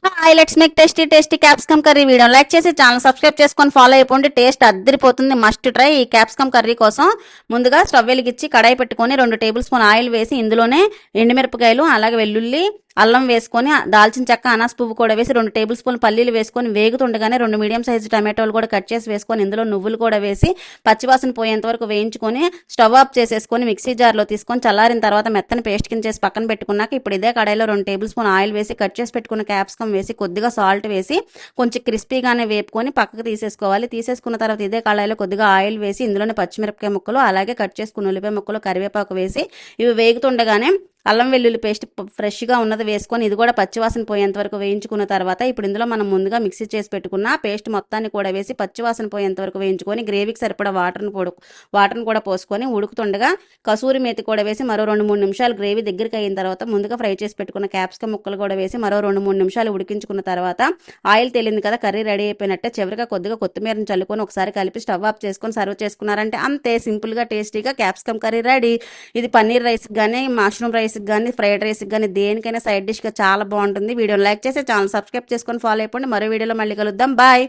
Hi let's make tasty capsicum curry. Video like చేసి channel subscribe చేసుకొని follow అయిపోండి. Taste అద్దరిపోతుంది, మస్ట్ ట్రై. ఈ క్యాప్సికమ్ కర్రీ కోసం ముందుగా స్టవ్ వెలిగించి కడాయి పెట్టుకొని 2 టేబుల్ స్పూన్ ఆయిల్ వేసి ఇందులోనే ఎండుమిరపకాయలు అలాగే వెల్లుల్లి అల్లం వేసుకొని దాల్చిన చెక్క అనాస పువ్వు కూడా వేసి 2 టేబుల్ స్పూన్ పల్లీలు వేసుకొని వేగుతుండగానే 2 మీడియం సైజు టమాటోలు కూడా కట్ చేసి వేసుకొని ఇందులో నువ్వులు కూడా వేసి పచ్చివాసన పోయేంత వరకు వేయించుకొని స్టవ్ ఆఫ్ చేసేసుకొని మిక్సీ జార్లో తీసుకొని చల్లారిన తర్వాత మెత్తని పేస్ట్ కింద చేసి పక్కన పెట్టుకున్నాక ఇప్పుడు ఇదే కడాయిలో 2 టేబుల్ స్పూన్ ఆయిల్ వేసి కట్ చేసి పెట్టుకున్న క్యాప్సికమ్ వేసి కొద్దిగా సాల్ట్ వేసి కొంచెం క్రిస్పీగానే వేపుకొని పక్కకు తీసేసుకోవాలి. తీసేసుకున్న తర్వాత ఇదే కడాయిలో కొద్దిగా ఆయిల్ వేసి ఇందులోనే పచ్చిమిరపకాయ ముక్కలు అలాగే కట్ చేసుకున్న ఉల్లిపాయ ముక్కలు కరివేపాకు వేసి ఇవి వేగుతుండగానే అల్లం వెల్లుల్లి పేస్ట్ ఫ్రెష్గా ఉన్నది వేసుకొని ఇది కూడా పచ్చివాసన పోయేంత వరకు వేయించుకున్న తర్వాత ఇప్పుడు ఇందులో మనం ముందుగా మిక్సీ చేసి పెట్టుకున్న పేస్ట్ మొత్తాన్ని కూడా వేసి పచ్చివాసన పోయేంత వరకు వేయించుకొని గ్రేవీకి సరిపడా వాటర్ని కూడా పోసుకొని ఉడుకుతుండగా కసూరి మేతి కూడా వేసి మరో 2-3 నిమిషాలు గ్రేవీ దగ్గరికి అయిన తర్వాత ముందుగా ఫ్రై చేసి పెట్టుకున్న క్యాప్సికమ్ ముక్కలు కూడా వేసి మరో 2-3 నిమిషాలు ఉడికించుకున్న తర్వాత ఆయిల్ తేలింది కదా, కర్రీ రెడీ అయిపోయినట్టే. చివరిగా కొద్దిగా కొత్తిమీరని చల్లుకొని ఒకసారి కలిపి స్టవ్ ఆఫ్ చేసుకొని సర్వ్ చేసుకున్నారంటే అంతే, సింపుల్గా టేస్టీగా క్యాప్సికమ్ కర్రీ రెడీ. ఇది పన్నీర్ రైస్ కానీ మష్రూమ్ రైస్ కానీ ఫ్రైడ్ రైస్ కానీ దేనికైనా సైడ్ డిష్గా చాలా బాగుంటుంది. వీడియోని లైక్ చేసి ఛానల్ సబ్స్క్రైబ్ చేసుకొని ఫాలో అయిపోండి. మరో వీడియోలో మళ్ళీ కలుద్దాం. బాయ్.